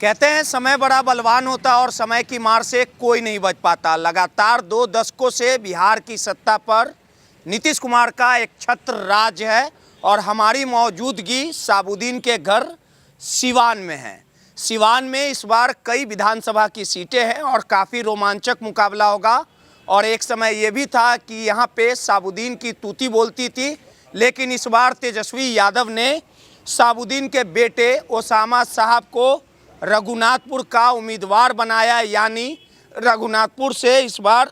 कहते हैं समय बड़ा बलवान होता और समय की मार से कोई नहीं बच पाता। लगातार 2 दशकों से बिहार की सत्ता पर नीतीश कुमार का एक छत्र राज है और हमारी मौजूदगी साबुद्दीन के घर सिवान में है। सिवान में इस बार कई विधानसभा की सीटें हैं और काफ़ी रोमांचक मुकाबला होगा। और एक समय ये भी था कि यहाँ पे साबुद्दीन की तूती बोलती थी, लेकिन इस बार तेजस्वी यादव ने साबुद्दीन के बेटे ओसामा साहब को रघुनाथपुर का उम्मीदवार बनाया। यानी रघुनाथपुर से इस बार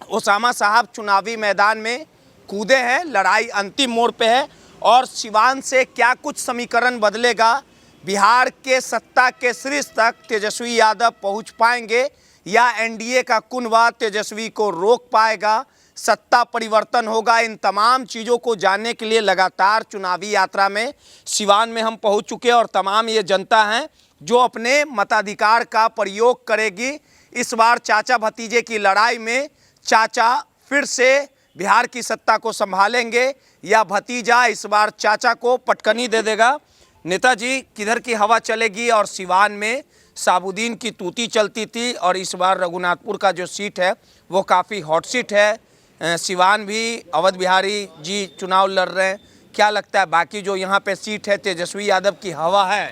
ओसामा साहब चुनावी मैदान में कूदे हैं। लड़ाई अंतिम मोड़ पे है और सिवान से क्या कुछ समीकरण बदलेगा, बिहार के सत्ता के शीर्ष तक तेजस्वी यादव पहुंच पाएंगे या एनडीए का कुनबा तेजस्वी को रोक पाएगा, सत्ता परिवर्तन होगा, इन तमाम चीज़ों को जानने के लिए लगातार चुनावी यात्रा में सिवान में हम पहुंच चुके हैं और तमाम ये जनता हैं जो अपने मताधिकार का प्रयोग करेगी। इस बार चाचा भतीजे की लड़ाई में चाचा फिर से बिहार की सत्ता को संभालेंगे या भतीजा इस बार चाचा को पटकनी दे देगा। नेताजी, किधर की हवा चलेगी? और सिवान में साबुद्दीन की तूती चलती थी और इस बार रघुनाथपुर का जो सीट है वो काफ़ी हॉट सीट है। सिवान भी अवध बिहारी जी चुनाव लड़ रहे हैं। क्या लगता है बाकी जो यहाँ पे सीट है तेजस्वी यादव की हवा है?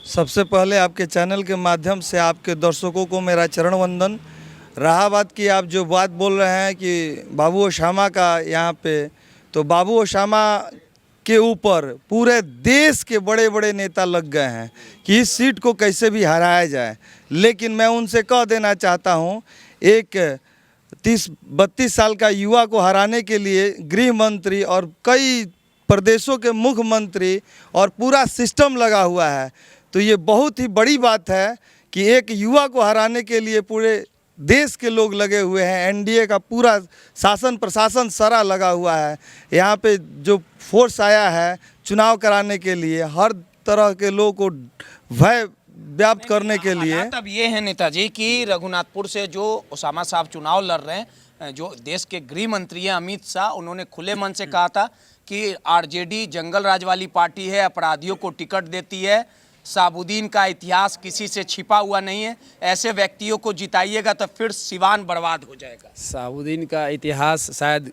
सबसे पहले आपके चैनल के माध्यम से आपके दर्शकों को मेरा चरण वंदन। रहा बात की आप जो बात बोल रहे हैं कि बाबू ओसामा का यहाँ पे, तो बाबू ओसामा के ऊपर पूरे देश के बड़े बड़े नेता लग गए हैं कि इस सीट को कैसे भी हराया जाए। लेकिन मैं उनसे कह देना चाहता हूँ, एक 30-32 साल का युवा को हराने के लिए गृह मंत्री और कई प्रदेशों के मुख्यमंत्री और पूरा सिस्टम लगा हुआ है। तो ये बहुत ही बड़ी बात है कि एक युवा को हराने के लिए पूरे देश के लोग लगे हुए हैं। एनडीए का पूरा शासन प्रशासन सारा लगा हुआ है। यहाँ पे जो फोर्स आया है चुनाव कराने के लिए, हर तरह के लोगों को भय व्याप्त करने के लिए। तब ये है नेताजी कि रघुनाथपुर से जो ओसामा साहब चुनाव लड़ रहे हैं, जो देश के गृह मंत्री हैं अमित शाह, उन्होंने खुले मन से कहा था कि आरजेडी जंगल राज वाली पार्टी है, अपराधियों को टिकट देती है, साबुद्दीन का इतिहास किसी से छिपा हुआ नहीं है, ऐसे व्यक्तियों को जिताइएगा तो फिर सिवान बर्बाद हो जाएगा। साबुद्दीन का इतिहास शायद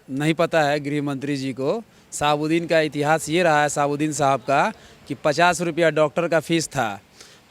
नहीं पता है गृह मंत्री जी को। साबुद्दीन का इतिहास ये रहा है साबुद्दीन साहब का कि 50 रुपया डॉक्टर का फीस था।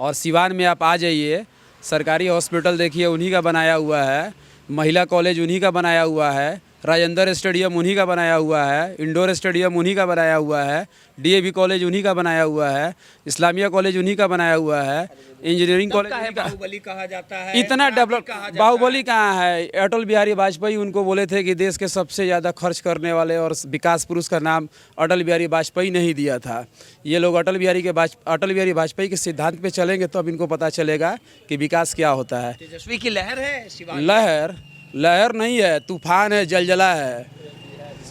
और सिवान में आप आ जाइए, सरकारी हॉस्पिटल देखिए उन्हीं का बनाया हुआ है, महिला कॉलेज उन्हीं का बनाया हुआ है, राजेंद्र स्टेडियम उन्हीं का बनाया हुआ है, इंडोर स्टेडियम उन्हीं का बनाया हुआ है, डीएवी कॉलेज उन्हीं का बनाया हुआ है, इस्लामिया कॉलेज उन्हीं का बनाया हुआ है, इंजीनियरिंग कॉलेज बाहुबली कहा जाता है। इतना डेवलप बाहुबली कहाँ है? अटल बिहारी वाजपेयी उनको बोले थे कि देश के सबसे ज़्यादा खर्च करने वाले और विकास पुरुष का नाम अटल बिहारी वाजपेयी नहीं दिया था। ये लोग अटल बिहारी वाजपेयी के सिद्धांत पे चलेंगे तो अब इनको पता चलेगा कि विकास क्या होता है। तेजस्वी की लहर है। लहर नहीं है, तूफान है, जलजला है।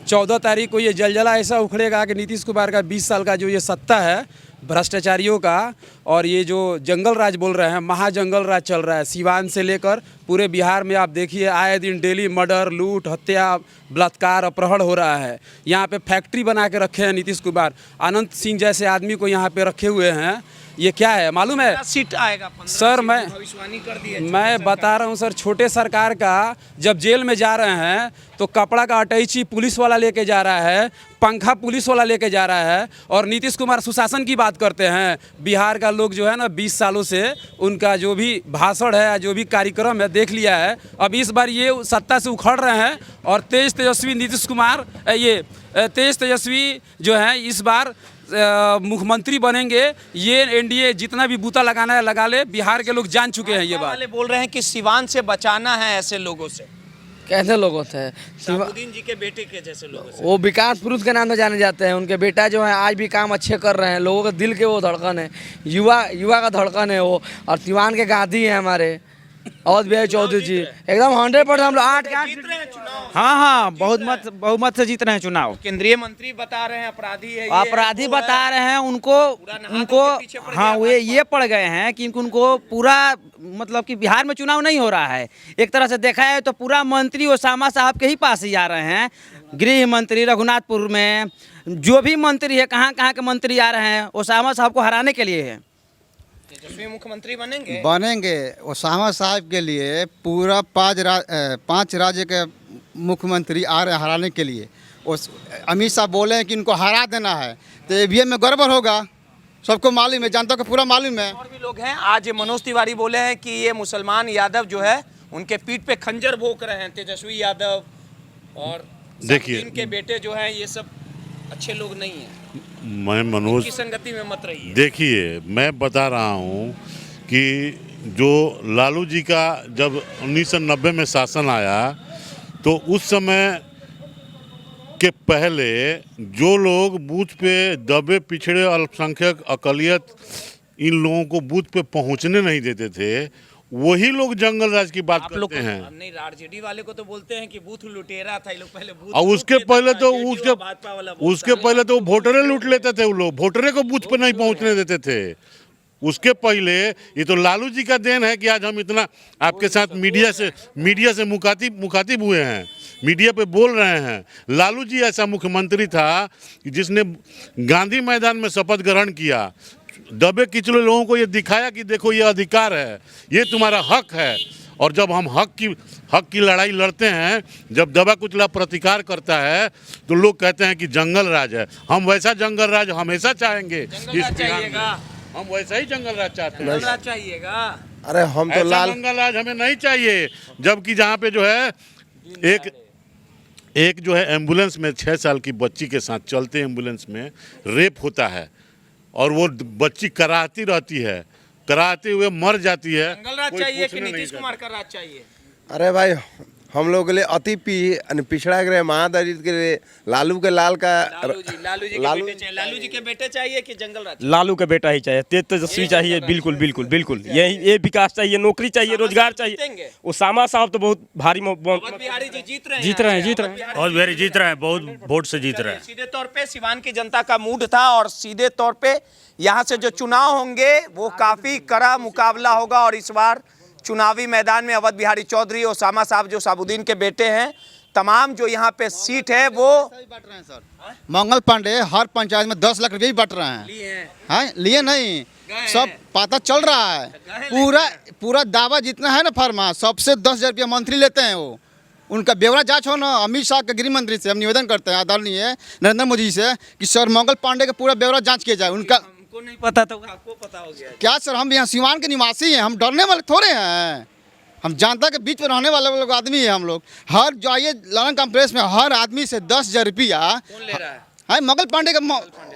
14 तारीख को ये जलजला ऐसा उखड़ेगा कि नीतीश कुमार का 20 साल का जो ये सत्ता है भ्रष्टाचारियों का और ये जो जंगल राज बोल रहे हैं, महाजंगल राज चल रहा है सिवान से लेकर पूरे बिहार में। आप देखिए आए दिन डेली मर्डर, लूट, हत्या, बलात्कार, अपहरण हो रहा है। यहाँ पे फैक्ट्री बना के रखे हैं नीतीश कुमार, अनंत सिंह जैसे आदमी को यहाँ पे रखे हुए हैं। ये क्या है मालूम है? सीट आएगा सर, मैं बता रहा हूँ सर, छोटे सरकार का जब जेल में जा रहे हैं तो कपड़ा का अटैची पुलिस वाला लेके जा रहा है, पंखा पुलिस वाला लेके जा रहा है और नीतीश कुमार सुशासन की बात करते हैं। बिहार का लोग जो है ना 20 सालों से उनका जो भी भाषण है, जो भी कार्यक्रम है देख लिया है। अब इस बार ये सत्ता से उखड़ रहे हैं और तेज तेजस्वी नीतीश कुमार तेज तेजस्वी जो है इस बार मुख्यमंत्री बनेंगे। ये एनडीए जितना भी बूता लगाना है लगा ले, बिहार के लोग जान चुके हैं। ये बात वाले बोल रहे हैं कि सिवान से बचाना है ऐसे लोगों से। कैसे लोगों से? साबुद्दीन जी के बेटे के जैसे लोगों से। वो विकास पुरुष के नाम से जाने जाते हैं। उनके बेटा जो है आज भी काम अच्छे कर रहे हैं, लोगों के दिल के वो धड़कन है, युवा का धड़कन है वो। और सिवान के गांधी हैं हमारे अवध बिहारी चौधरी जी, एकदम 100% हम लोग 8 हाँ बहुमत से जीत रहे हैं चुनाव। केंद्रीय मंत्री बता रहे हैं अपराधी है, अपराधी बता रहे हैं उनको हाँ वे ये पड़ गए हैं कि उनको पूरा मतलब कि बिहार में चुनाव नहीं हो रहा है। एक तरह से देखा है तो पूरा मंत्री ओसामा साहब के ही पास ही आ रहे हैं। गृह मंत्री रघुनाथपुर में जो भी मंत्री है, कहाँ कहाँ के मंत्री आ रहे हैं ओसामा साहब को हराने के लिए है। तेजस्वी मुख्यमंत्री बनेंगे? बनेंगे। ओसामा साहब के लिए पूरा 5 राज्य के मुख्यमंत्री आ रहे हैं हराने के लिए। उस अमित शाह बोले हैं कि इनको हरा देना है, तो ईवीएम में गड़बड़ होगा, सबको मालूम है, जनता को पूरा मालूम है। और भी लोग हैं। आज मनोज तिवारी बोले हैं कि ये मुसलमान यादव जो है उनके पीठ पे खंजर भोंक रहे हैं, तेजस्वी यादव और देखिए, इनके बेटे जो हैं ये सब अच्छे लोग नहीं हैं, मैं मनोज की संगति में मत रहिए। देखिए, मैं बता रहा हूँ कि जो लालू जी का जब 1990 में शासन आया तो उस समय के पहले जो लोग बूथ पे दबे पिछड़े अल्पसंख्यक अकलियत इन लोगों को बूथ पे पहुंचने नहीं देते थे, वही लोग जंगल राज की बात करते हैं। नहीं, आरजेडी वाले को तो बोलते हैं कि बूथ लुटेरा था, ये लोग पहले बूथ और उसके पहले तो भाजपा वाला उसके पहले तो वोटरे लूट लेते थे, वो लोग वोटरे को बूथ पे नहीं पहुंचने देते थे। उसके पहले ये तो लालू जी का देन है कि आज हम इतना आपके साथ मीडिया से मुखातिब हुए हैं, मीडिया पे बोल रहे हैं। लालू जी ऐसा मुख्यमंत्री था कि जिसने गांधी मैदान में शपथ ग्रहण किया, दबे किचले लोगों को ये दिखाया कि देखो ये अधिकार है, ये तुम्हारा हक है। और जब हम हक की लड़ाई लड़ते हैं, जब दबा कुचला प्रतिकार करता है तो लोग कहते हैं कि जंगल राज है। हम वैसा जंगल राज हमेशा चाहेंगे, इस बिहार में हम वैसा ही जंगल राज चाहते हैं। चाहिएगा। अरे हम तो ऐसा जंगल राज हमें नहीं चाहिए। जबकि जहाँ पे जो है एक जो है एम्बुलेंस में 6 साल की बच्ची के साथ चलते एम्बुलेंस में रेप होता है और वो बच्ची कराहती रहती है, कराहते हुए मर जाती है। जंगल राज चाहिए कि नीतीश कुमार का राज चाहिए? अरे भाई, हम लोग के लिए अति पिछड़ा के लिए, महादलित के लिए लालू के लाल का लालू जी के बेटे चाहिए कि जंगल राज? लालू का बेटा ही चाहिए, तेजस्वी चाहिए। बिल्कुल बिल्कुल बिल्कुल, ये विकास चाहिए, नौकरी चाहिए, रोजगार चाहिए। ओसामा साहब तो बहुत भारी बिहारी जी जीत रहे हैं, बहुत बिहारी जीत रहे हैं, बहुत वोट से जीत रहे हैं। सीधे तौर पे सिवान की जनता का मूड था और सीधे तौर पे यहाँ से जो चुनाव होंगे वो काफी कड़ा मुकाबला होगा। और इस बार चुनावी मैदान में अवध बिहारी चौधरी, ओसामा साहब जो साबुद्दीन के बेटे हैं, तमाम जो यहाँ पे सीट है वो मंगल पांडे हर पंचायत में 10 लाख रुपये ही बट रहे हैं। लिए नहीं, सब पता चल रहा है। पूरा दावा जितना है ना फर्मा, सबसे 10,000 रुपया मंथली लेते हैं वो। उनका ब्यौरा जांच हो ना, अमित शाह के गृह मंत्री से हम निवेदन करते हैं, आदरणीय नरेंद्र मोदी से, कि सर मंगल पांडे का पूरा ब्यौरा जांच किया जाए। उनका को नहीं पता था, आपको पता हो गया क्या सर? हम यहाँ सिवान के निवासी हैं, हम डरने वाले थोड़े हैं। हम जनता के बीच में रहने वाले लोग आदमी हैं हम लोग। हर जाइए ललन कॉम्प्लेक्स में हर आदमी से 10,000 रुपया कौन ले रहा है? मंगल पांडे का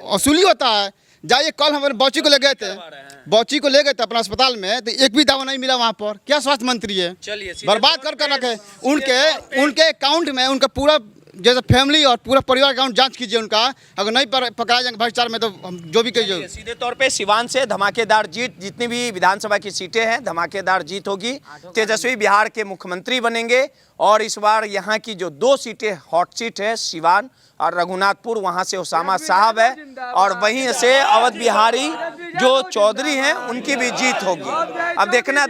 वसूली होता है। जाइए, कल हमारे बच्ची को ले गए थे अपना अस्पताल में, तो एक भी दवा नहीं मिला वहाँ पर। क्या स्वास्थ्य मंत्री है? चलिए, बर्बाद कर रखे उनके अकाउंट में, उनका पूरा जैसे फैमिली और पूरा परिवार अकाउंट जांच कीजिए उनका। अगर नहीं पकड़ा जाएंगे भ्रष्टाचार में तो हम जो भी कहिए। सीधे तौर पे सिवान से धमाकेदार जीत, जितनी भी विधानसभा की सीटें हैं धमाकेदार जीत होगी। तेजस्वी बिहार के मुख्यमंत्री बनेंगे और इस बार यहाँ की जो 2 सीटें हॉट सीट है, सिवान और रघुनाथपुर, वहाँ से ओसामा साहब है और वहीं से अवध बिहारी जो चौधरी हैं उनकी भी जीत होगी। अब देखना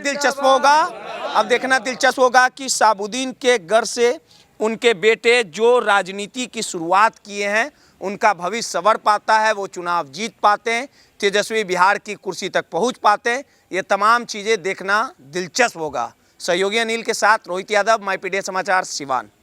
दिलचस्प होगा कि साबुद्दीन के घर से उनके बेटे जो राजनीति की शुरुआत किए हैं उनका भविष्य संवर पाता है, वो चुनाव जीत पाते हैं, तेजस्वी बिहार की कुर्सी तक पहुंच पाते हैं। ये तमाम चीज़ें देखना दिलचस्प होगा। सहयोगी अनिल के साथ रोहित यादव, माई पीडीएस समाचार, सिवान।